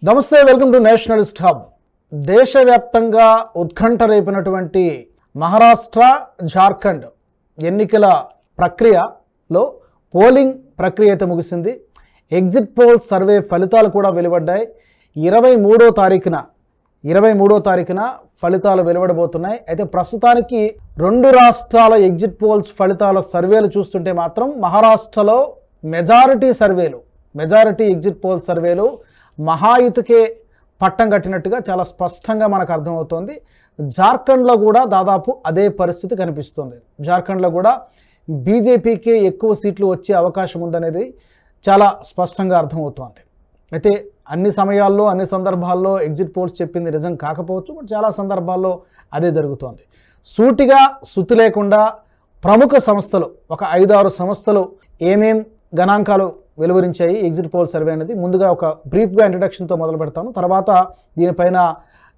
నమస్తే, welcome to Nationalist hub. దేశవ్యాప్తంగా ఉత్కంఠ రేపినటువంటి మహారాష్ట్ర, జార్ఖండ్ ఎన్నికల ప్రక్రియలో పోలింగ్ ప్రక్రియ అయితే ముగిసింది. ఎగ్జిట్ పోల్ సర్వే ఫలితాలు కూడా వెలువడ్డాయి. 23వ తారీఖున ఫలితాలు వెలువడబోతున్నాయి. అయితే ప్రస్తుతానికి రెండు రాష్ట్రాల ఎగ్జిట్ పోల్స్ ఫలితాల సర్వేలు చూస్తుంటే మాత్రం మహారాష్ట్రలో మెజారిటీ ఎగ్జిట్ పోల్ సర్వేలు మహాయుతికే పట్టం కట్టినట్టుగా చాలా స్పష్టంగా మనకు అర్థమవుతోంది. జార్ఖండ్లో కూడా దాదాపు అదే పరిస్థితి కనిపిస్తుంది. జార్ఖండ్లో కూడా బీజేపీకి ఎక్కువ సీట్లు వచ్చే అవకాశం ఉందనేది చాలా స్పష్టంగా అర్థమవుతోంది. అయితే అన్ని సమయాల్లో అన్ని సందర్భాల్లో ఎగ్జిట్ పోల్స్ చెప్పింది నిజం కాకపోవచ్చు, బట్ చాలా సందర్భాల్లో అదే జరుగుతోంది. సూటిగా సుత్తి లేకుండా ప్రముఖ సంస్థలు ఒక 5-6 సంస్థలు ఏమేం గణాంకాలు వెలువరించాయి ఎగ్జిట్ పోల్ సర్వే అనేది ముందుగా ఒక బ్రీఫ్గా ఇంట్రడక్షన్తో మొదలు పెడతాను. తర్వాత దీనిపైన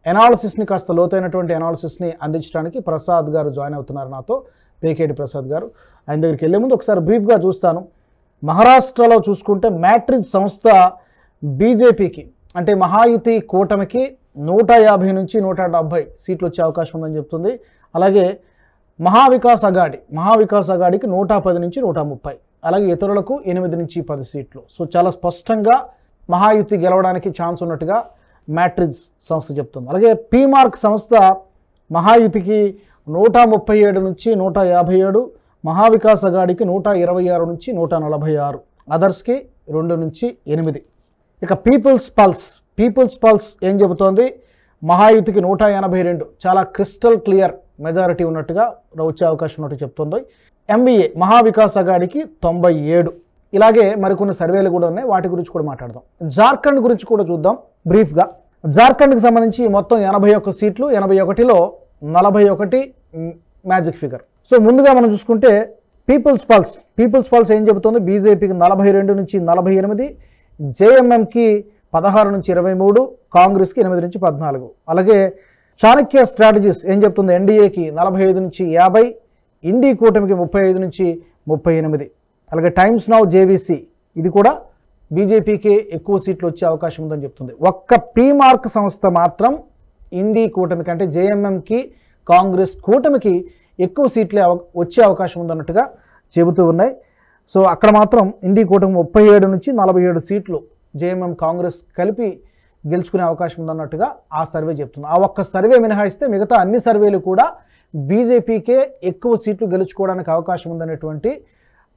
ఎనాలిసిస్ని కాస్త లోతైనటువంటి ఎనాలిసిస్ని అందించడానికి ప్రసాద్ గారు జాయిన్ అవుతున్నారు నాతో, పేకేటి ప్రసాద్ గారు. ఆయన దగ్గరికి వెళ్ళే ముందు ఒకసారి బ్రీఫ్గా చూస్తాను. మహారాష్ట్రలో చూసుకుంటే మ్యాట్రిక్స్ సంస్థ బీజేపీకి అంటే మహాయుతి కూటమికి 150 నుంచి 170 సీట్లు వచ్చే అవకాశం ఉందని చెప్తుంది. అలాగే మహావికాస్ అఘాడికి 110 నుంచి 130, అలాగే ఇతరులకు 8 నుంచి 10 సీట్లు. సో చాలా స్పష్టంగా మహాయుతి గెలవడానికి ఛాన్స్ ఉన్నట్టుగా మ్యాట్రిక్స్ సంస్థ చెప్తుంది. అలాగే పీమార్క్ సంస్థ మహాయుతికి 137 నుంచి 157, మహావికాస్ అఘాడికి 126 నుంచి 146, అదర్స్కి 2 నుంచి 8. ఇక పీపుల్స్ పల్స్ ఏం చెబుతోంది? మహాయుతికి 182, చాలా క్రిస్టల్ క్లియర్ మెజారిటీ ఉన్నట్టుగా వచ్చే అవకాశం ఉన్నట్టు చెప్తుంది. ఎంబీఏ మహావికాస్ అఘాడికి 97. ఇలాగే మరికొన్ని సర్వేలు కూడా ఉన్నాయి, వాటి గురించి కూడా మాట్లాడదాం. జార్ఖండ్ గురించి కూడా చూద్దాం బ్రీఫ్గా. జార్ఖండ్కి సంబంధించి మొత్తం 81 సీట్లు, 81లో 41 మ్యాజిక్ ఫిగర్. సో ముందుగా మనం చూసుకుంటే పీపుల్స్ పల్స్ ఏం చెబుతుంది? బీజేపీకి 42 నుంచి 48, జేఎంఎంకి 16 నుంచి 23, కాంగ్రెస్కి 8 నుంచి 14. అలాగే చాణక్య స్ట్రాటజీస్ ఏం చెప్తుంది? ఎన్డీఏకి 45 నుంచి 50, ఇండీ కూటమికి 35 నుంచి 38. అలాగే టైమ్స్ నౌ జేవీసీ ఇది కూడా బీజేపీకి ఎక్కువ సీట్లు వచ్చే అవకాశం ఉందని చెప్తుంది. ఒక్క పీమార్క్ సంస్థ మాత్రం ఇండీ కూటమికి అంటే జేఎంఎంకి, కాంగ్రెస్ కూటమికి ఎక్కువ సీట్లే వచ్చే అవకాశం ఉందన్నట్టుగా చెబుతూ ఉన్నాయి. సో అక్కడ మాత్రం ఇండీ కూటమి 37 నుంచి 47 సీట్లు జేఎంఎం, కాంగ్రెస్ కలిపి గెలుచుకునే అవకాశం ఉందన్నట్టుగా ఆ సర్వే చెప్తుంది. ఆ ఒక్క సర్వే మినహాయిస్తే మిగతా అన్ని సర్వేలు కూడా బీజేపీకే ఎక్కువ సీట్లు గెలుచుకోవడానికి అవకాశం ఉందనేటువంటి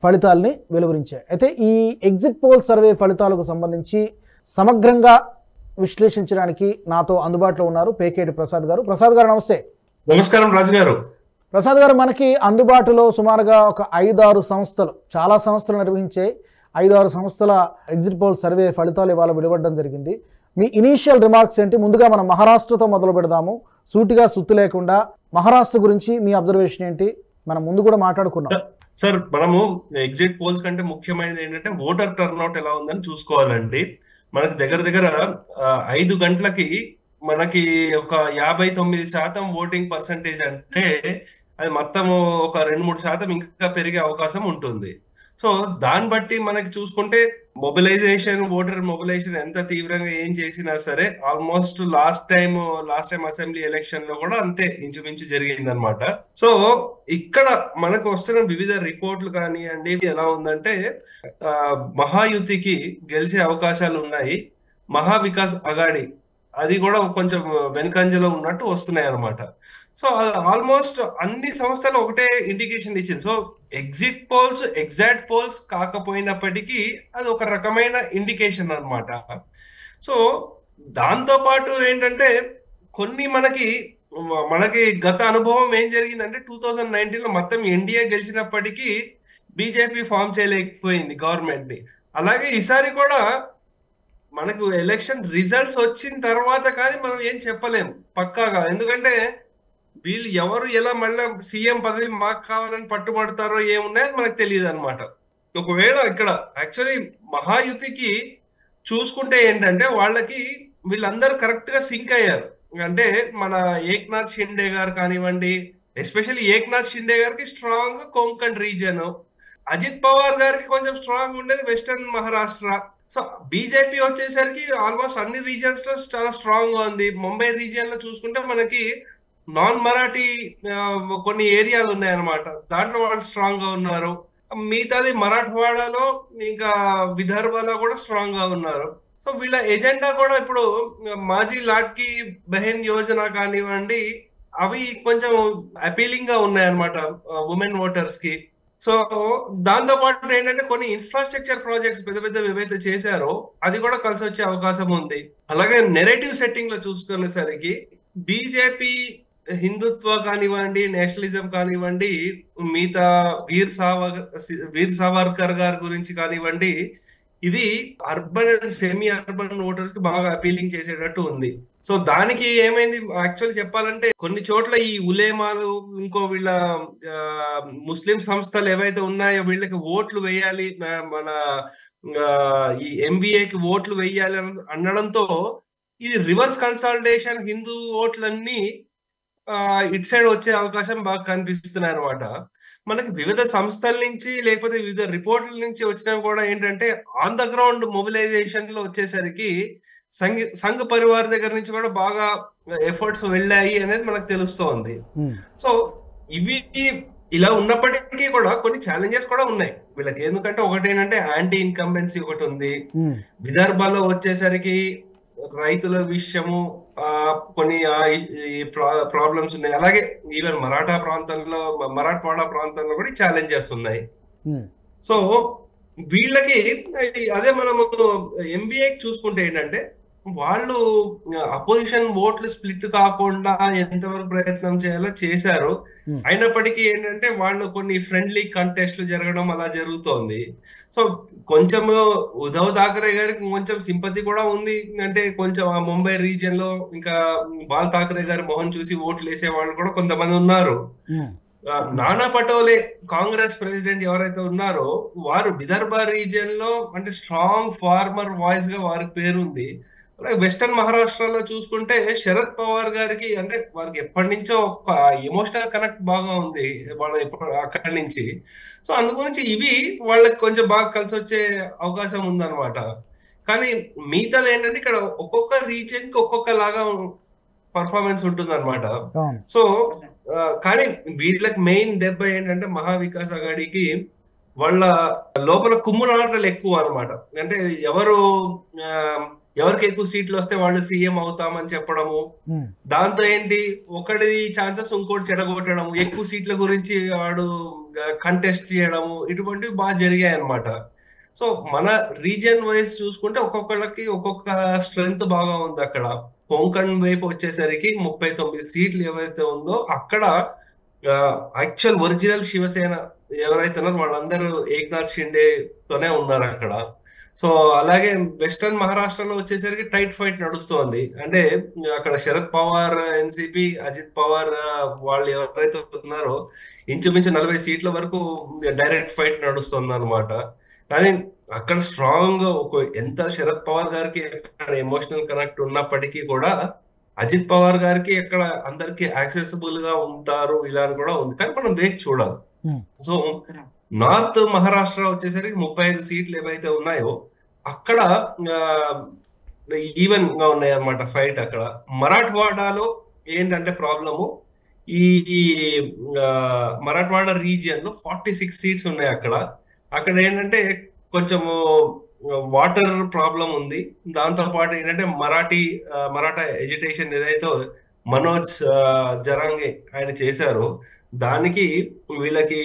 ఫలితాలని వెలువరించాయి. అయితే ఈ ఎగ్జిట్ పోల్ సర్వే ఫలితాలకు సంబంధించి సమగ్రంగా విశ్లేషించడానికి నాతో అందుబాటులో ఉన్నారు పేకేటి ప్రసాద్ గారు. ప్రసాద్ గారు నమస్తే. నమస్కారం రాజు గారు. ప్రసాద్ గారు, మనకి అందుబాటులో సుమారుగా ఒక 5-6 సంస్థలు, చాలా సంస్థలు నిర్వహించే 5-6 సంస్థల ఎగ్జిట్ పోల్ సర్వే ఫలితాలు ఇవాళ వెలువడడం జరిగింది. మీ ఇనీషియల్ రిమార్క్స్ ఏంటి? ముందుగా మనం మహారాష్ట్రతో మొదలు పెడదాము. సూటిగా సుత్తు లేకుండా మహారాష్ట్ర గురించి మీ అబ్జర్వేషన్ ఏంటి? మనం ముందు కూడా మాట్లాడుకున్నాం సార్. మనము ఎగ్జిట్ పోల్స్ కంటే ముఖ్యమైనది ఏంటంటే ఓటర్ టర్న్అవుట్ ఎలా ఉందని చూసుకోవాలండి. మనకి దగ్గర 5 గంటలకి మనకి ఒక 59% ఓటింగ్ పర్సంటేజ్ అంటే అది మొత్తం ఒక 2-3% ఇంకా పెరిగే అవకాశం ఉంటుంది. సో దాన్ని బట్టి మనకి చూసుకుంటే ఓటర్ మొబిలైజేషన్ ఎంత తీవ్రంగా ఏం చేసినా సరే almost last time assembly election లో కూడా అంతే ఇంచుమించు జరిగింది అనమాట. సో ఇక్కడ మనకు వస్తున్న వివిధ రిపోర్ట్లు కానివ్వండి ఎలా ఉందంటే మహాయుతికి గెలిచే అవకాశాలు ఉన్నాయి. మహావికాస్ అఘాడి అది కూడా కొంచెం వెనుకంజలో ఉన్నట్టు వస్తున్నాయి అనమాట. సో ఆల్మోస్ట్ అన్ని సంస్థలు ఒకటే ఇండికేషన్ ఇచ్చింది. సో ఎగ్జాక్ట్ పోల్స్ కాకపోయినప్పటికీ అది ఒక రకమైన ఇండికేషన్ అనమాట. సో దాంతో పాటు ఏంటంటే కొన్ని మనకి గత అనుభవం ఏం జరిగిందంటే 2019లో మొత్తం ఎన్డీఏ గెలిచినప్పటికీ బీజేపీ ఫామ్ చేయలేకపోయింది గవర్నమెంట్ ని. అలాగే ఈసారి కూడా మనకు ఎలక్షన్ రిజల్ట్స్ వచ్చిన తర్వాత కానీ మనం ఏం చెప్పలేము పక్కాగా, ఎందుకంటే వీళ్ళు ఎవరు ఎలా మళ్ళీ సీఎం పదవి మాకు కావాలని పట్టుబడతారో ఏమున్నాయో మనకు తెలియదు అనమాట. ఒకవేళ ఇక్కడ యాక్చువల్లీ మహాయుతికి చూసుకుంటే ఏంటంటే వీళ్ళందరూ కరెక్ట్ గా సింక్ అయ్యారు. అంటే మన ఏక్నాథ్ షిండే గారు కానివ్వండి, ఎస్పెషల్లీ ఏక్నాథ్ షిండే గారికి స్ట్రాంగ్ కొంకణ్ రీజియన్, అజిత్ పవార్ గారికి కొంచెం స్ట్రాంగ్ ఉండేది వెస్టర్న్ మహారాష్ట్ర. సో బీజేపీ వచ్చేసరికి ఆల్మోస్ట్ అన్ని రీజియన్స్ లో చాలా స్ట్రాంగ్ గా ఉంది. ముంబై రీజియన్ లో చూసుకుంటే మనకి నాన్ మరాఠీ కొన్ని ఏరియాలు ఉన్నాయన్నమాట, దాంట్లో వాళ్ళు స్ట్రాంగ్ గా ఉన్నారు. మిగతాది మరాఠవాడలో ఇంకా విదర్భలో కూడా స్ట్రాంగ్ గా ఉన్నారు. సో వీళ్ళ ఎజెండా కూడా ఇప్పుడు మాజీ లాడ్కీ బెహెన్ యోజన కానివ్వండి, అవి కొంచెం అపీలింగ్ గా ఉన్నాయన్నమాట ఉమెన్ ఓటర్స్ కి. సో దాంతో పాటు ఏంటంటే కొన్ని ఇన్ఫ్రాస్ట్రక్చర్ ప్రాజెక్ట్స్ పెద్ద పెద్దవి ఏవైతే చేశారో అది కూడా కలిసి వచ్చే అవకాశం ఉంది. అలాగే నెరేటివ్ సెట్టింగ్ లో చూసుకునేసరికి బీజేపీ హిందుత్వ కానివ్వండి, నేషనలిజం కానివ్వండి, మిగతా వీర్ సావర్కర్ గారి గురించి కానివ్వండి, ఇది urban and semi urban voters కి బాగా అపీలింగ్ చేసేటట్టు ఉంది. సో దానికి ఏమైంది యాక్చువల్ చెప్పాలంటే, కొన్ని చోట్ల ఈ ఉలేమాలు ఇంకో వీళ్ళ ముస్లిం సంస్థలు ఏవైతే ఉన్నాయో వీళ్ళకి ఓట్లు వేయాలి, మన ఈ ఎంబీఏకి ఓట్లు వేయాలి అనడంతో ఇది రివర్స్ కన్సాలిడేషన్, హిందూ ఓట్లన్నీ ఇటు సైడ్ వచ్చే అవకాశం బాగా కనిపిస్తున్నాయి అనమాట. మనకి వివిధ సంస్థల నుంచి లేకపోతే వివిధ రిపోర్ట్ల నుంచి వచ్చినవి కూడా ఏంటంటే ఆన్ ద గ్రౌండ్ మొబిలైజేషన్ లో వచ్చేసరికి సంఘ్ పరివార్ దగ్గర నుంచి కూడా బాగా ఎఫర్ట్స్ వెళ్ళాయి అనేది మనకు తెలుస్తోంది. సో ఇవి ఇలా ఉన్నప్పటికీ కూడా కొన్ని ఛాలెంజెస్ కూడా ఉన్నాయి వీళ్ళకి. ఎందుకంటే ఒకటి ఏంటంటే యాంటీ ఇన్కంబెన్సీ ఒకటి ఉంది. విదర్భలో వచ్చేసరికి రైతుల విషయము కొన్ని ప్రాబ్లమ్స్ ఉన్నాయి. అలాగే ఈవెన్ మరాఠవాడా ప్రాంతంలో కూడా ఛాలెంజెస్ ఉన్నాయి. సో వీళ్ళకి అదే మనము ఎంబీఏ చూసుకుంటే ఏంటంటే వాళ్ళు అపోజిషన్ ఓట్లు స్ప్లిట్ కాకుండా ఎంతవరకు ప్రయత్నం చేయాలో చేశారు. అయినప్పటికీ ఏంటంటే వాళ్ళు కొన్ని ఫ్రెండ్లీ కంటెస్ట్లు జరగడం అలా జరుగుతోంది. సో కొంచెం ఉద్ధవ్ ఠాకరే గారికి కొంచెం సింపతి కూడా ఉంది. అంటే కొంచెం ఆ ముంబై రీజియన్ లో ఇంకా బాల్ ఠాకరే గారి మొహం చూసి ఓట్లు వేసే వాళ్ళు కూడా కొంతమంది ఉన్నారు. నానా పటోలే కాంగ్రెస్ ప్రెసిడెంట్ ఎవరైతే ఉన్నారో వారు విదర్భ రీజియన్ లో అంటే స్ట్రాంగ్ ఫార్మర్ వాయిస్ గా వారికి పేరుంది. అలాగే వెస్టర్న్ మహారాష్ట్రలో చూసుకుంటే శరద్ పవార్ గారికి అంటే వారికి ఎప్పటి నుంచో ఒక ఎమోషనల్ కనెక్ట్ బాగా ఉంది వాళ్ళ అక్కడి నుంచి. సో అందుగురించి ఇవి వాళ్ళకి కొంచెం బాగా కలిసి వచ్చే అవకాశం ఉందన్నమాట. కానీ మిగతాది ఏంటంటే ఇక్కడ ఒక్కొక్క రీజియన్ కి ఒక్కొక్క లాగా పర్ఫార్మెన్స్ ఉంటుంది అనమాట. సో కానీ వీళ్ళకి మెయిన్ దెబ్బ ఏంటంటే మహావికాస్ అఘాడీకి వాళ్ళ లోపల కుమ్ములాటలు ఎక్కువ అనమాట. అంటే ఎవరికి ఎక్కువ సీట్లు వస్తే వాళ్ళు సీఎం అవుతామని చెప్పడము, దాంతో ఏంటి ఒకటి ఛాన్సెస్ ఇంకోటి చెడగొట్టడము, ఎక్కువ సీట్ల గురించి వాడు కంటెస్ట్ చేయడము, ఇటువంటివి బాగా జరిగాయి అనమాట. సో మన రీజియన్ వైజ్ చూసుకుంటే ఒక్కొక్కళ్ళకి ఒక్కొక్క స్ట్రెంగ్త్ బాగా ఉంది. అక్కడ కొంకణ్ వైపు వచ్చేసరికి 39 సీట్లు ఏవైతే ఉందో అక్కడ యాక్చువల్ ఒరిజినల్ శివసేన ఎవరైతే ఉన్నారో వాళ్ళందరూ ఏక్నాథ్ షిండే తోనే ఉన్నారు అక్కడ. సో అలాగే వెస్టర్న్ మహారాష్ట్రలో వచ్చేసరికి టైట్ ఫైట్ నడుస్తోంది. అంటే అక్కడ శరద్ పవార్ ఎన్సీపీ, అజిత్ పవార్ వాళ్ళు ఎవరైతే ఉన్నారో ఇంచుమించు 40 సీట్ల వరకు డైరెక్ట్ ఫైట్ నడుస్తుంది అనమాట. కానీ అక్కడ స్ట్రాంగ్ ఎంత శరద్ పవార్ గారికి అక్కడ ఎమోషనల్ కనెక్ట్ ఉన్నప్పటికీ కూడా అజిత్ పవార్ గారికి అక్కడ అందరికి యాక్సెసిబుల్ గా ఉంటారు ఇలా అని కూడా ఉంది. కానీ మనం వేచి చూడాలి. సో నార్త్ మహారాష్ట్ర వచ్చేసరికి 35 సీట్లు ఏవైతే ఉన్నాయో అక్కడ ఈవెన్ గా ఉన్నాయి అనమాట ఫైట్. అక్కడ మరాఠవాడాలో ఏంటంటే ప్రాబ్లము, ఈ మరాఠవాడ రీజియన్ లో 46 సీట్స్ ఉన్నాయి అక్కడ ఏంటంటే కొంచెము వాటర్ ప్రాబ్లం ఉంది. దాంతో పాటు ఏంటంటే మరాఠా ఎజిటేషన్ ఏదైతే మనోజ్ జరాంగే ఆయన చేశారో దానికి వీళ్ళకి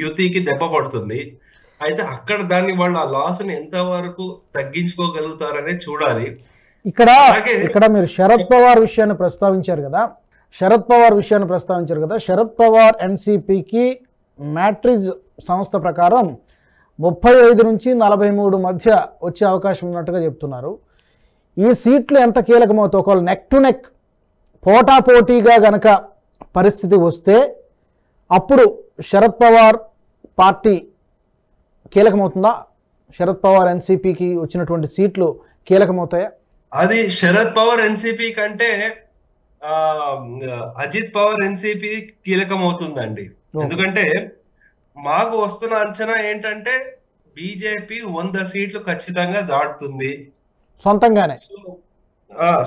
యుతికి దెబ్బ పడుతుంది. అయితే అక్కడ దాన్ని వాళ్ళు ఆ లాస్ ని ఎంత వరకు తగ్గించుకోగలుగుతారనే చూడాలి. ఇక్కడ మీరు శరద్ పవార్ విషయాన్ని ప్రస్తావించారు కదా, శరద్ పవార్ ఎన్సీపీకి మ్యాట్రిక్స్ సంస్థ ప్రకారం 35 నుంచి 43 మధ్య వచ్చే అవకాశం ఉన్నట్టుగా చెప్తున్నారు. ఈ సీట్లు ఎంత కీలకమవుతాయి? ఒకవేళ నెక్ టు నెక్ పోటాపోటీగా గనక పరిస్థితి వస్తే అప్పుడు శరద్ పవార్ పార్టీ కీలకమవుతుందా? శరద్ పవార్ ఎన్సీపీకి వచ్చినటువంటి సీట్లు కీలకమవుతాయా? అది శరద్ పవార్ ఎన్సీపీ కంటే అజిత్ పవార్ ఎన్సీపీ కీలకమవుతుందండి. ఎందుకంటే మాకు వస్తున్న అంచనా ఏంటంటే బీజేపీ 100 సీట్లు ఖచ్చితంగా దాటుతుంది. సొంతంగానే. సో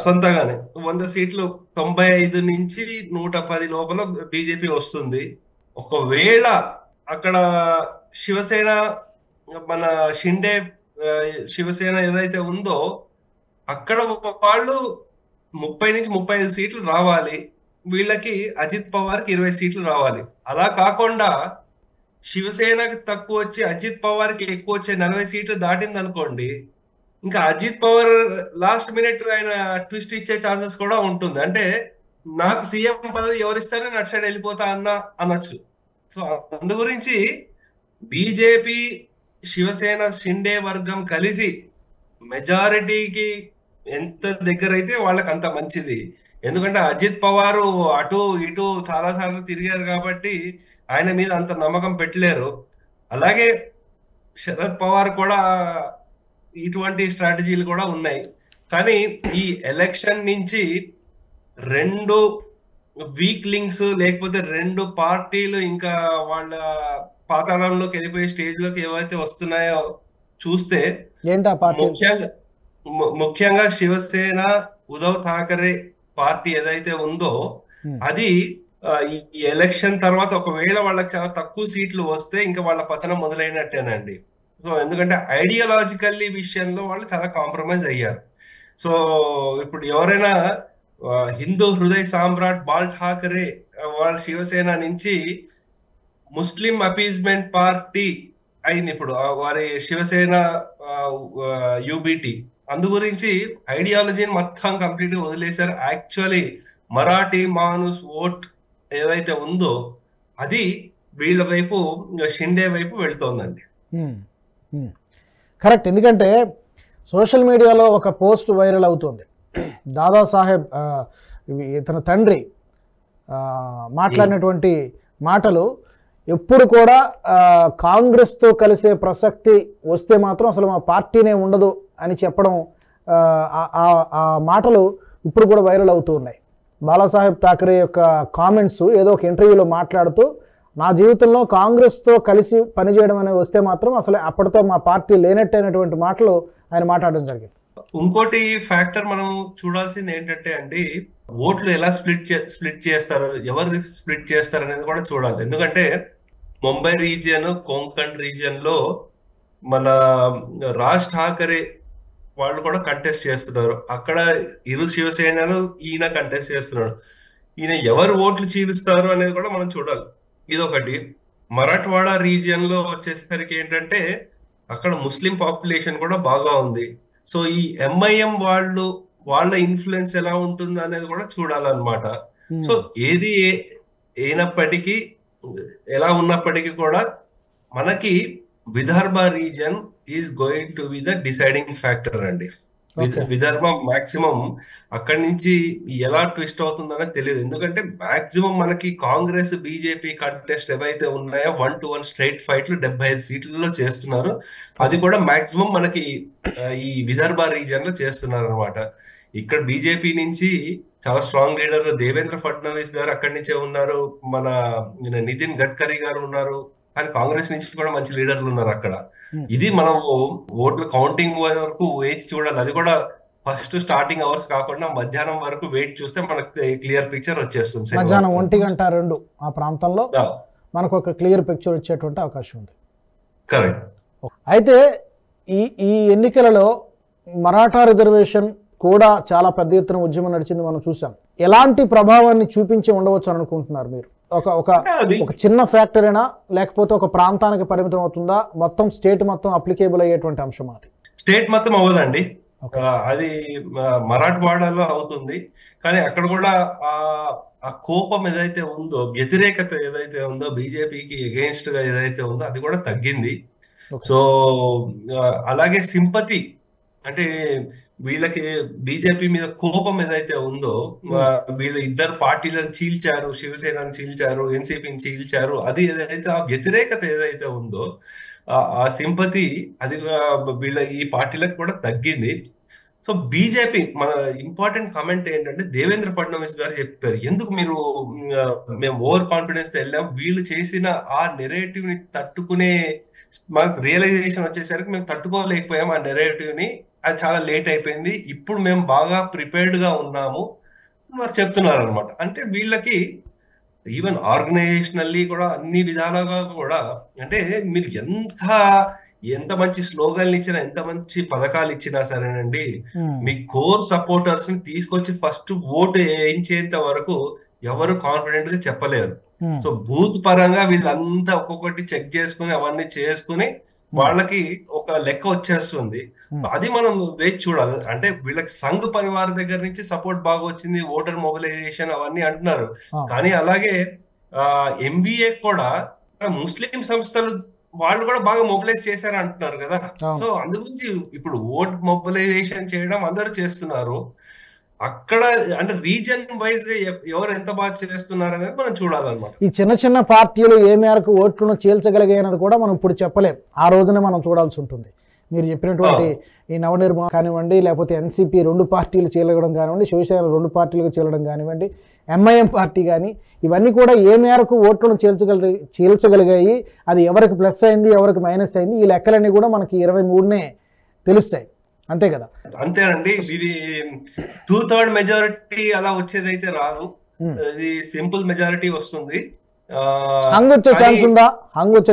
సొంతంగానే 100 సీట్లు, 95 నుంచి 110 లోపల బీజేపీ వస్తుంది. ఒకవేళ అక్కడ శివసేన, మన షిండే ఆ, శివసేన ఏదైతే ఉందో అక్కడ వాళ్ళు 30 నుంచి 35 సీట్లు రావాలి. వీళ్ళకి అజిత్ పవార్కి 20 సీట్లు రావాలి. అలా కాకుండా శివసేనకి తక్కువ వచ్చి అజిత్ పవార్కి ఎక్కువ వచ్చే 40 సీట్లు దాటింది అనుకోండి, ఇంకా అజిత్ పవార్ లాస్ట్ మినిట్ ఆయన ట్విస్ట్ ఇచ్చే ఛాన్సెస్ కూడా ఉంటుంది. అంటే నాకు సీఎం పదవి ఎవరిస్తారో అటు సైడ్ వెళ్ళిపోతా అనొచ్చు. సో అందు గురించి బీజేపీ, శివసేన, షిండే వర్గం కలిసి మెజారిటీకి ఎంత దగ్గర అయితే వాళ్ళకి అంత మంచిది. ఎందుకంటే అజిత్ పవార్ అటు ఇటు చాలా సార్లు తిరిగారు కాబట్టి ఆయన మీద అంత నమ్మకం పెట్టలేరు. అలాగే శరద్ పవార్ కూడా ఇటువంటి స్ట్రాటజీలు కూడా ఉన్నాయి. కానీ ఈ ఎలక్షన్ నుంచి రెండు వీక్ లింక్స్, లేకపోతే రెండు పార్టీలు ఇంకా వాళ్ళ పాతాళంలోకి వెళ్ళిపోయే స్టేజ్ లోకి ఏవైతే వస్తున్నాయో చూస్తే, ఏంటి ఆ పార్టీ? ముఖ్యంగా శివసేన, ఉద్ధవ్ ఠాకరే పార్టీ ఏదైతే ఉందో అది ఈ ఎలక్షన్ తర్వాత ఒకవేళ వాళ్ళకి చాలా తక్కువ సీట్లు వస్తే ఇంకా వాళ్ళ పతనం మొదలైనట్టేనండి. సో ఎందుకంటే ఐడియాలజికల్లీ విషయంలో వాళ్ళు చాలా కాంప్రమైజ్ అయ్యారు. సో ఇప్పుడు ఎవరైనా హిందూ హృదయ సామ్రాట్ బాల్ ఠాకరే వాళ్ళ శివసేన నుంచి ముస్లిం అపీజ్మెంట్ పార్టీ అయింది ఇప్పుడు వారి శివసేన యూబీటీ. అందు గురించి ఐడియాలజీని మొత్తం కంప్లీట్ గా వదిలేశారు. యాక్చువల్లీ మరాఠీ మానుస్ ఓట్ ఏవైతే ఉందో అది వీళ్ళ వైపు, షిండే వైపు వెళ్తోందండి. కరెక్ట్. ఎందుకంటే సోషల్ మీడియాలో ఒక పోస్ట్ వైరల్ అవుతుంది. దాదాసాహెబ్ ఇతని తండ్రి మాట్లాడినటువంటి మాటలు, ఎప్పుడు కూడా కాంగ్రెస్తో కలిసే ప్రసక్తి వస్తే మాత్రం అసలు మా పార్టీనే ఉండదు అని చెప్పడం, ఆ మాటలు ఇప్పుడు కూడా వైరల్ అవుతూ ఉన్నాయి. బాలాసాహెబ్ ఠాకరే యొక్క కామెంట్స్ ఏదో ఒక ఇంటర్వ్యూలో మాట్లాడుతూ, నా జీవితంలో కాంగ్రెస్తో కలిసి పనిచేయడం అనేది వస్తే మాత్రం అసలు అప్పటితో మా పార్టీ లేనట్టయినటువంటి మాటలు ఆయన మాట్లాడడం జరిగింది. ఇంకోటి ఫ్యాక్టర్ మనం చూడాల్సింది ఏంటంటే అండి, ఓట్లు ఎలా స్ప్లిట్ చేస్తారు, ఎవరు స్ప్లిట్ చేస్తారు అనేది కూడా చూడాలి. ఎందుకంటే ముంబై రీజియన్, కొంకణ్ రీజియన్ లో మన రాజ్ ఠాకరే వాళ్ళు కూడా కంటెస్ట్ చేస్తున్నారు. అక్కడ ఇరు శివసేనలు ఈయన కంటెస్ట్ చేస్తున్నాడు. ఈయన ఎవరు ఓట్లు చీలుస్తారు అనేది కూడా మనం చూడాలి. ఇదొకటి. మరాఠ్వాడా రీజియన్ లో వచ్చేసరికి ఏంటంటే అక్కడ ముస్లిం పాపులేషన్ కూడా బాగా ఉంది. సో ఈ ఎంఐఎం వాళ్ళ ఇన్ఫ్లుయెన్స్ ఎలా ఉంటుంది అనేది కూడా చూడాలన్నమాట. సో ఏది అయినప్పటికీ, ఎలా ఉన్నప్పటికీ కూడా మనకి Vidarbha region is going to be the deciding factor అండి. విదర్భ మాక్సిమం అక్కడి నుంచి ఎలా ట్విస్ట్ అవుతుందనేది తెలియదు. ఎందుకంటే మాక్సిమం మనకి కాంగ్రెస్, బీజేపీ కంటెస్ట్ ఏవైతే ఉన్నాయో 1-1 స్ట్రైట్ ఫైట్లు 75 సీట్లలో చేస్తున్నారు. అది కూడా మాక్సిమం మనకి ఈ విదర్భ రీజియన్ లో చేస్తున్నారు అనమాట. ఇక్కడ బీజేపీ నుంచి చాలా స్ట్రాంగ్ లీడర్ దేవేంద్ర ఫడ్నవీస్ గారు అక్కడి నుంచే ఉన్నారు, మన నితిన్ గడ్కరీ గారు ఉన్నారు. కానీ కాంగ్రెస్ నుంచి కూడా మంచి లీడర్లు ఉన్నారు అక్కడ. ఇది మనం ఓట్ల కౌంటింగ్ వరకు వేచి చూడాలి. అది కూడా ఫస్ట్ స్టార్టింగ్ అవర్స్ కాకుండా మధ్యాహ్నం వరకు వెయిట్ చూస్తే మనకు క్లియర్ పిక్చర్ వచ్చేస్తుంది. మధ్యాహ్నం 1-2 ఆ ప్రాంతంలో మనకు ఒక క్లియర్ పిక్చర్ వచ్చేటువంటి అవకాశం ఉంది. కరెక్ట్. అయితే ఈ ఎన్నికలలో మరాఠా రిజర్వేషన్ కూడా చాలా పెద్ద ఎత్తున ఉద్యమం నడిచింది, మనం చూసాం. ఎలాంటి ప్రభావాన్ని చూపించి ఉండవచ్చు అని అనుకుంటున్నారు మీరు? ఒక చిన్న ఫ్యాక్టర్ అయినా, లేకపోతే ఒక ప్రాంతానికి పరిమితం అవుతుందా? మొత్తం స్టేట్ మొత్తం అప్లికేబుల్ అయ్యేటువంటి అంశం అది? స్టేట్ మొత్తం అవ్వదండి, అది మరాఠ్వాడాలో అవుతుంది. కానీ అక్కడ కూడా ఆ కోపం ఏదైతే ఉందో, వ్యతిరేకత ఏదైతే ఉందో, బీజేపీకి అగెయిన్స్ట్ గా ఏదైతే ఉందో అది కూడా తగ్గింది. సో అలాగే సింపతి, అంటే వీళ్ళకి బీజేపీ మీద కోపం ఏదైతే ఉందో, వీళ్ళ ఇద్దరు పార్టీలను చీల్చారు, శివసేనని చీల్చారు, ఎన్సీపీని చీల్చారు, అది ఏదైతే ఆ వ్యతిరేకత ఏదైతే ఉందో, ఆ సింపతి అది వీళ్ళ ఈ పార్టీలకు కూడా తగ్గింది. సో బీజేపీ, మన ఇంపార్టెంట్ కామెంట్ ఏంటంటే దేవేంద్ర ఫడ్నవీస్ గారు చెప్పారు, ఎందుకు మీరు మేము ఓవర్ కాన్ఫిడెన్స్ తో వెళ్ళాం, వీళ్ళు చేసిన ఆ నెరేటివ్ ని తట్టుకునే మాకు రియలైజేషన్ వచ్చేసరికి మేము తట్టుకోలేకపోయాం ఆ నెరేటివ్ ని. అది చాలా లేట్ అయిపోయింది, ఇప్పుడు మేము బాగా ప్రిపేర్డ్ గా ఉన్నాము మరి చెప్తున్నారు అనమాట. అంటే వీళ్ళకి ఈవెన్ ఆర్గనైజేషనల్లీ కూడా అన్ని విధాలుగా కూడా, అంటే మీరు ఎంత మంచి స్లోగన్లు ఇచ్చినా, ఎంత మంచి పథకాలు ఇచ్చినా సరేనండి, మీ కోర్ సపోర్టర్స్ ని తీసుకొచ్చి ఫస్ట్ ఓటు వేయించేంత వరకు ఎవరు కాన్ఫిడెంట్ గా చెప్పలేరు. సో బూత్ పరంగా వీళ్ళంతా ఒక్కొక్కటి చెక్ చేసుకుని అవన్నీ చేసుకుని వాళ్ళకి ఒక లెక్క వచ్చేస్తుంది. అది మనం వేచి చూడాలి. అంటే వీళ్ళకి సంఘ్ పరివార్ దగ్గర నుంచి సపోర్ట్ బాగా వచ్చింది, ఓటర్ మొబిలైజేషన్ అవన్నీ అంటున్నారు. కానీ అలాగే ఎంబీఏ కూడా ముస్లిం సంస్థలు వాళ్ళు కూడా బాగా మొబిలైజ్ చేశారు అంటున్నారు కదా. సో అందుగురించి ఇప్పుడు ఓట్ మొబిలైజేషన్ చేయడం అందరూ చేస్తున్నారు. అక్కడ అంటే రీజన్ వైజ్ గా ఎవరు ఎంత బాగా చేస్తున్నారు అనేది మనం చూడాలన్నమాట. ఈ చిన్న చిన్న పార్టీలు ఏ మేరకు ఓట్లను చీల్చగలిగాయన్నది కూడా మనం ఇప్పుడు చెప్పలేం, ఆ రోజునే మనం చూడాల్సి ఉంటుంది. మీరు చెప్పినటువంటి ఈ నవనిర్మాణం కానివ్వండి, లేకపోతే ఎన్సీపీ 2 పార్టీలు చీలగడం కానివ్వండి, శివసేన 2 పార్టీలకు చీలడం కానివ్వండి, ఎంఐఎం పార్టీ కానీ, ఇవన్నీ కూడా ఏ మేరకు ఓట్లను చీల్చగలిగాయి, అది ఎవరికి ప్లస్ అయింది, ఎవరికి మైనస్ అయింది, ఈ లెక్కలన్నీ కూడా మనకి 23నే తెలుస్తాయి. అంతే కదా? అంతేనండి. ఇది 2/3 మెజారిటీ అలా వచ్చేది అయితే రాదు, ఇది సింపుల్ మెజారిటీ వస్తుంది. హంగ్ వచ్చే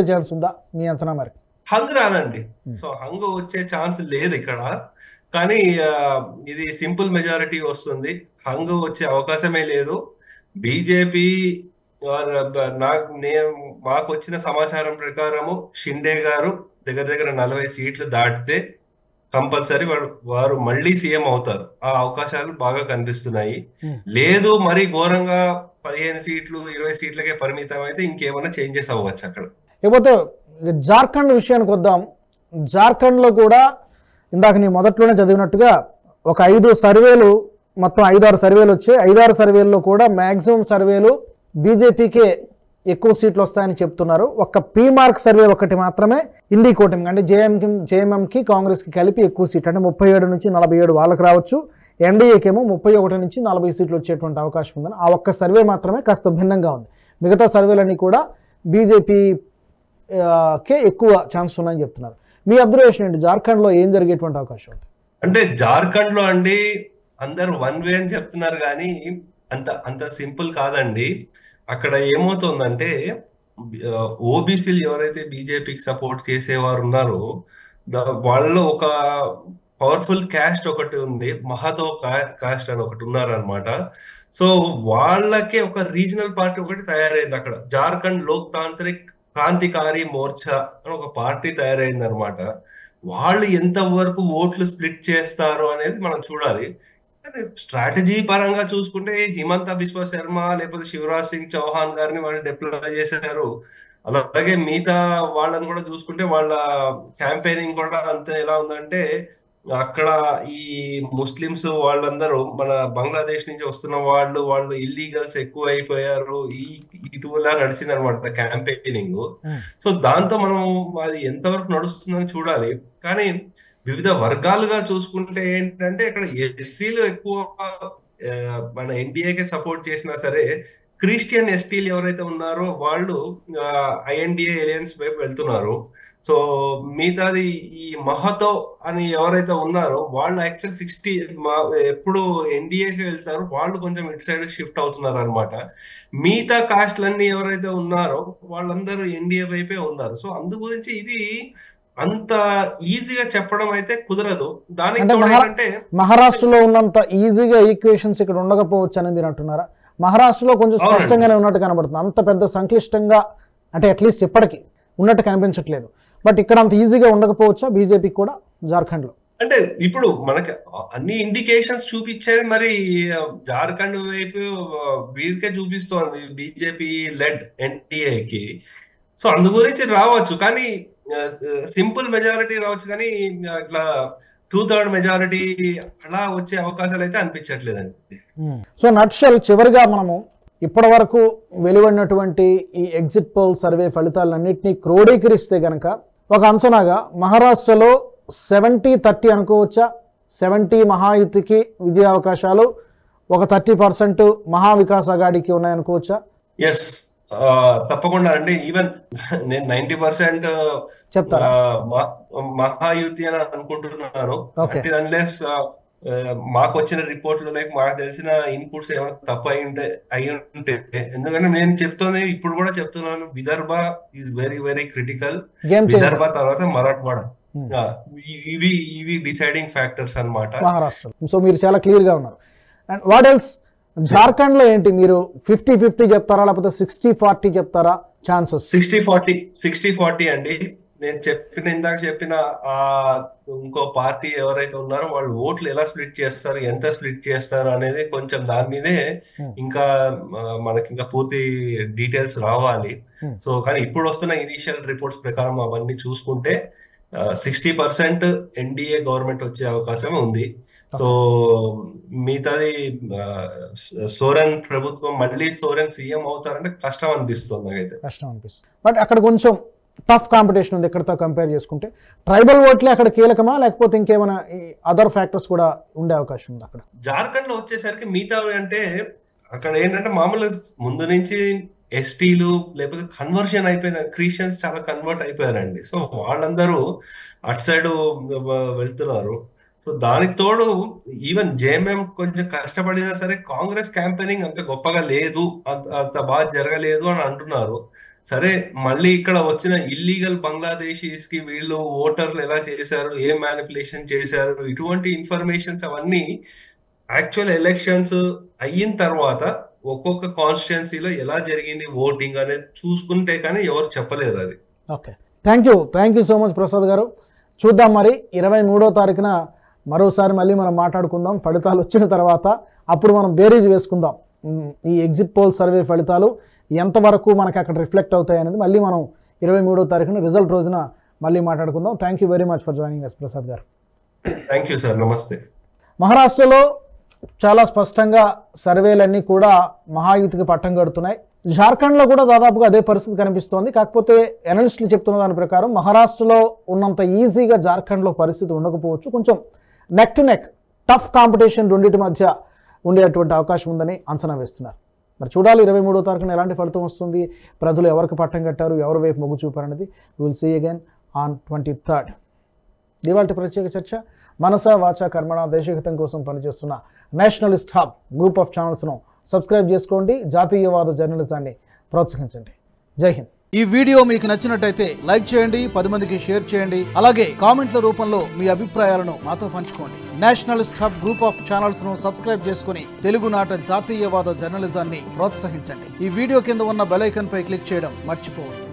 ఛాన్స్ ఉందా మీ అంచనా? మరి హంగ్ రాదండి. సో హంగ్ వచ్చే ఛాన్స్ లేదు ఇక్కడ, కానీ ఇది సింపుల్ మెజారిటీ వస్తుంది. హంగ్ వచ్చే అవకాశమే లేదు. బీజేపీ మాకు వచ్చిన సమాచారం ప్రకారము షిండే గారు దగ్గర దగ్గర 40 సీట్లు దాటితే కంపల్సరీ వారు మళ్ళీ సీఎం అవుతారు. ఆ అవకాశాలు బాగా కనిపిస్తున్నాయి. లేదు మరి ఘోరంగా 15 సీట్లు 20 సీట్లకే పరిమితం అయితే ఇంకేమైనా చేంజెస్ అవ్వచ్చు అక్కడ. లేకపోతే జార్ఖండ్ విషయానికి వద్దాం. జార్ఖండ్లో కూడా ఇందాక నీ మొదట్లోనే చదివినట్టుగా ఒక 5 సర్వేలు, మొత్తం 5-6 సర్వేలు వచ్చాయి. 5-6 సర్వేల్లో కూడా మ్యాక్సిమం సర్వేలు బీజేపీకే ఎక్కువ సీట్లు వస్తాయని చెప్తున్నారు. ఒక్క పీమార్క్ సర్వే ఒకటి మాత్రమే ఇండి కూటమి అంటే జేఎంఎంకి కాంగ్రెస్కి కలిపి ఎక్కువ సీట్లు, అంటే 37 నుంచి 47 వాళ్ళకి రావచ్చు. ఎన్డీఏకేమో 31 నుంచి 40 సీట్లు వచ్చేటువంటి అవకాశం ఉందని ఆ ఒక్క సర్వే మాత్రమే కాస్త భిన్నంగా ఉంది. మిగతా సర్వేలన్నీ కూడా బీజేపీకే ఎక్కువ ఛాన్స్ ఉన్నాయని చెప్తున్నారు. మీ అబ్జర్వేషన్ ఏంటి? జార్ఖండ్లో ఏం జరిగేటువంటి అవకాశం ఉంది? అంటే జార్ఖండ్లో అండి అందరూ 1 వే అని చెప్తున్నారు, కానీ అంత సింపుల్ కాదండి. అక్కడ ఏమవుతుందంటే ఓబీసీలు ఎవరైతే బీజేపీకి సపోర్ట్ చేసేవారు ఉన్నారో వాళ్ళలో ఒక పవర్ఫుల్ క్యాస్ట్ ఒకటి ఉంది, మహతో కాస్ట్ అని ఒకటి ఉన్నారనమాట. సో వాళ్ళకే ఒక రీజనల్ పార్టీ ఒకటి తయారైంది అక్కడ. జార్ఖండ్ లోక్ తాంత్రిక్ క్రాంతికారి మోర్చా అని ఒక పార్టీ తయారైంది అనమాట. వాళ్ళు ఎంతవరకు ఓట్లు స్ప్లిట్ చేస్తారు అనేది మనం చూడాలి. స్ట్రాటజీ పరంగా చూసుకుంటే హిమంత బిశ్వ శర్మ లేకపోతే శివరాజ్ సింగ్ చౌహాన్ గారిని వాళ్ళు డిప్లాయ్ చేశారు. అలాగే మిగతా వాళ్ళని కూడా చూసుకుంటే వాళ్ళ క్యాంపెయినింగ్ కూడా అంతే ఎలా ఉందంటే అక్కడ ఈ ముస్లిమ్స్ వాళ్ళందరూ మన బంగ్లాదేశ్ నుంచి వస్తున్న వాళ్ళు ఇల్లీగల్స్ ఎక్కువ అయిపోయారు, ఇటువలా నడిచింది అనమాట క్యాంపెయినింగ్. సో దాంతో మనం అది ఎంతవరకు నడుస్తుందని చూడాలి. కానీ వివిధ వర్గాలుగా చూసుకుంటే ఏంటంటే ఇక్కడ ఎస్సీలు ఎక్కువ మన ఎన్డీఏకే సపోర్ట్ చేసినా సరే క్రిస్టియన్ ఎస్టీలు ఎవరైతే ఉన్నారో వాళ్ళు ఐఎన్డిఏ ఎలియన్స్ వైపు వెళ్తున్నారు. సో మిగతాది ఈ మహతో అని ఎవరైతే ఉన్నారో వాళ్ళు యాక్చువల్ 60 ఎప్పుడు ఎన్డీఏకి వెళ్తారు, వాళ్ళు కొంచెం ఇటు సైడ్ షిఫ్ట్ అవుతున్నారు అనమాట. మిగతా కాస్ట్లన్నీ ఎవరైతే ఉన్నారో వాళ్ళందరూ ఎన్డీఏ వైపే ఉన్నారు. సో అందు గురించి ఇది అంత ఈజీగా చెప్పడం అయితే కుదరదు. దానికి ఏంటంటే మహారాష్ట్రలో ఉన్నంత ఈజీగా ఈక్వేషన్స్ ఇక్కడ ఉండకపోవచ్చు అని మీరు అంటున్నారా? మహారాష్ట్రలో కొంచెం స్పష్టంగానే ఉన్నట్టు కనబడుతుంది, అంత పెద్ద సంక్లిష్టంగా అంటే అట్లీస్ట్ ఇప్పటికీ ఉన్నట్టు కనిపించట్లేదు. బట్ ఇక్కడ అంత ఈజీగా ఉండకపోవచ్చా బీజేపీకి కూడా జార్ఖండ్ లో? అంటే ఇప్పుడు మనకి అన్ని ఇండికేషన్స్ చూపించేది మరి జార్ఖండ్ వైపు వీరికే చూపిస్తోంది, బీజేపీ లెడ్ ఎన్డీఏకి. సో అందు గురించి రావచ్చు, కానీ సింపుల్ మెజారిటీ రావచ్చు, కానీ ఇట్లా 2/3 మెజారిటీ అలా వచ్చే అవకాశాలు అయితే అనిపించట్లేదండి. సో నట్షల్ చివరిగా మనము ఇప్పటి వరకు వెలువడినటువంటి ఈ ఎగ్జిట్ పోల్ సర్వే ఫలితాలన్నింటినీ క్రోడీకరిస్తే గనక ఒక అంచనాగా మహారాష్ట్రలో 70-30 అనుకోవచ్చా? 70 మహాయుతికి విజయ అవకాశాలు, ఒక 30% మహావికాస్ అఘాడీకి ఉన్నాయనుకోవచ్చా? ఎస్, తప్పకుండా అండి. ఈవెన్ నేను 90% చెప్తారా? మహాయుతి అని అనుకుంటున్నాను. ఓకే. అంటే అన్లెస్ మాకు వచ్చిన రిపోర్ట్లు లైక్ మాకు తెలిసిన ఇన్పుట్స్ ఏమైనా తప్పు అయి ఉంటే, ఎందుకంటే నేను చెప్తుంది ఇప్పుడు కూడా చెప్తున్నాను, Vidarbha is very very critical. Game Vidarbha changer తర్వాత మరాఠవాడ, ఇవి డిసైడింగ్ ఫ్యాక్టర్స్ అన్నమాట. మహారాష్ట్ర. సో మీరు చాలా క్లియర్గా ఉన్నారు. And what else? జార్ఖండ్లో ఏంటి, మీరు 50-50 చెప్తారా లేకపోతే 60-40 చెప్తారా ఛాన్సెస్? 60-40 అండి. నేను ఇందాక చెప్పిన ఆ ఇంకో పార్టీ ఎవరైతే ఉన్నారో వాళ్ళు ఓట్లు ఎలా స్ప్లిట్ చేస్తారు, ఎంత స్ప్లిట్ చేస్తారు అనేది కొంచెం దాని మీదే ఇంకా మనకి ఇంకా పూర్తి డీటెయిల్స్ రావాలి. సో కానీ ఇప్పుడు వస్తున్న ఇనిషియల్ రిపోర్ట్స్ ప్రకారం అవన్నీ చూసుకుంటే 60% ఎన్డీఏ గవర్నమెంట్ వచ్చే అవకాశం ఉంది. సో మిగతాది సోరెన్ ప్రభుత్వం మళ్ళీ సోరెన్ సీఎం అవుతారంటే కష్టం అనిపిస్తుంది నాకైతే. కష్టం అనిపిస్తుంది. బట్ అక్కడ కొంచెం టఫ్ కాంపిటీషన్ ఉంది ఇక్కడతో కంపేర్ చేసుకుంటే. ట్రైబల్ ఓట్లే అక్కడ కీలకమా లేకపోతే ఇంకేమైనా అదర్ ఫ్యాక్టర్స్ కూడా ఉండే అవకాశం ఉంది అక్కడ? జార్ఖండ్ లో వచ్చేసరికి మిగతా అంటే అక్కడ ఏంటంటే మామూలు ముందు నుంచి ఎస్టీలు లేకపోతే కన్వర్షన్ అయిపోయిన క్రిస్టియన్స్ చాలా కన్వర్ట్ అయిపోయారండి. సో వాళ్ళందరూ అటు సైడ్ వెళ్తున్నారు. సో దానికి తోడు ఈవెన్ జేఎంఎం కొంచెం కష్టపడినా సరే కాంగ్రెస్ క్యాంపెయినింగ్ అంత గొప్పగా లేదు, అంత బాగా జరగలేదు అని అంటున్నారు. సరే మళ్ళీ ఇక్కడ వచ్చిన ఇల్లీగల్ బంగ్లాదేశీస్ కి వీళ్ళు ఓటర్లు ఎలా చేశారు, ఏం మ్యానిపులేషన్ చేశారు, ఇటువంటి ఇన్ఫర్మేషన్స్ అవన్నీ యాక్చువల్ ఎలక్షన్స్ అయిన తర్వాత ఒక్కొక్క కాన్స్టిట్యున్సీలో ఎలా జరిగింది ఓటింగ్ అనేది చూసుకుంటే కానీ ఎవరు చెప్పలేరు అది. Okay, thank you so much Prasad గారు. చూద్దాం మరి 23వ తారీఖున మరోసారి మళ్ళీ మనం మాట్లాడుకుందాం. ఫలితాలు వచ్చిన తర్వాత అప్పుడు మనం బేరీజ్ వేసుకుందాం. ఈ ఎగ్జిట్ పోల్ సర్వే ఫలితాలు ఎంతవరకు మనకి అక్కడ రిఫ్లెక్ట్ అవుతాయి అనేది మళ్ళీ మనం 23వ తారీఖున రిజల్ట్ రోజున మళ్ళీ మాట్లాడుకుందాం. Thank you very much for joining us Prasad గారు. థ్యాంక్ యూ సార్, నమస్తే. మహారాష్ట్రలో చాలా స్పష్టంగా సర్వేలన్నీ కూడా మహాయుతికి పట్టం కడుతున్నాయి. జార్ఖండ్లో కూడా దాదాపుగా అదే పరిస్థితి కనిపిస్తోంది. కాకపోతే అనలిస్టులు చెప్తున్న దాని ప్రకారం మహారాష్ట్రలో ఉన్నంత ఈజీగా జార్ఖండ్లో పరిస్థితి ఉండకపోవచ్చు. కొంచెం neck to neck tough competition రెండింటి మధ్య ఉండేటువంటి అవకాశం ఉందని అంచనా వేస్తున్నారు. మరి చూడాలి 23వ తారీఖున ఎలాంటి ఫలితం వస్తుంది, ప్రజలు ఎవరికి పట్టం కట్టారు, ఎవరి వైపు మొగ్గు చూపారు అనేది. Will see again on 23rd. ఇవాళ ప్రత్యేక చర్చ మనస వాచ కర్మణ దేశహితం కోసం పనిచేస్తున్న నేషనలిస్ట్ హబ్ గ్రూప్ ఆఫ్ ఛానల్స్ను సబ్స్క్రైబ్ చేసుకోండి. జాతీయవాద జర్నలిజాన్ని ప్రోత్సహించండి. జై హింద్. ఈ వీడియో మీకు నచ్చినట్టయితే లైక్ చేయండి, 10 మందికి షేర్ చేయండి. అలాగే కామెంట్ల రూపంలో మీ అభిప్రాయాలను మాతో పంచుకోండి. Nationalist hub group of channels ను సబ్స్క్రైబ్ చేసుకుని తెలుగునాట జాతీయవాద జర్నలిజాన్ని ప్రోత్సహించండి. ఈ వీడియో కింద ఉన్న బెల్ ఐకాన్ పై క్లిక్ చేయడం మర్చిపోవద్దు.